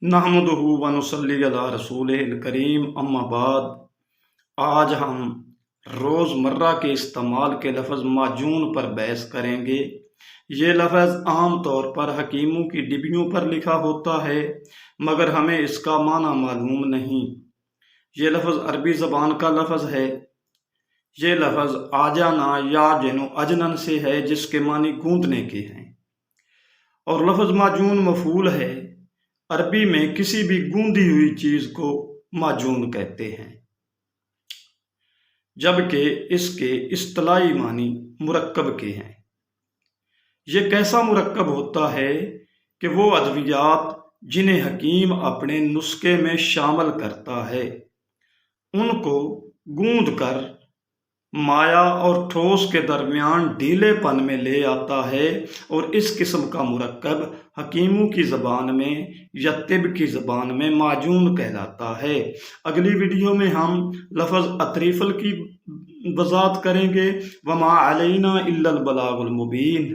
نحمدہ ونصلی علی رسولہ الکریم اما بعد۔ آج ہم روز مرہ کے استعمال کے لفظ معجون پر بحث کریں گے۔ یہ لفظ عام طور پر حکیموں کی ڈبیوں پر لکھا ہوتا ہے مگر ہمیں اس کا معنی معلوم نہیں۔ یہ لفظ عربی زبان کا لفظ ہے۔ یہ لفظ آجانا یا جنو اجنن سے ہے جس کے معنی گوندنے کے ہیں، اور لفظ معجون مفعول ہے۔ عربی میں کسی بھی گوندی ہوئی چیز کو معجون کہتے ہیں، جبکہ اس کے اصطلاحی معنی مرکب کے ہیں۔ یہ کیسا مرکب ہوتا ہے کہ وہ ادویات جنہیں حکیم اپنے نسخے میں شامل کرتا ہے ان کو گوندھ کر مائع اور ٹھوس کے درمیان ڈھیلے پن میں لے آتا ہے، اور اس قسم کا مرکب حکیموں کی زبان میں یا طب کی زبان میں معجون کہلاتا ہے۔ اگلی ویڈیو میں ہم لفظ اطریفل کی وضاحت کریں گے۔ وما علینا الا البلاغ المبین۔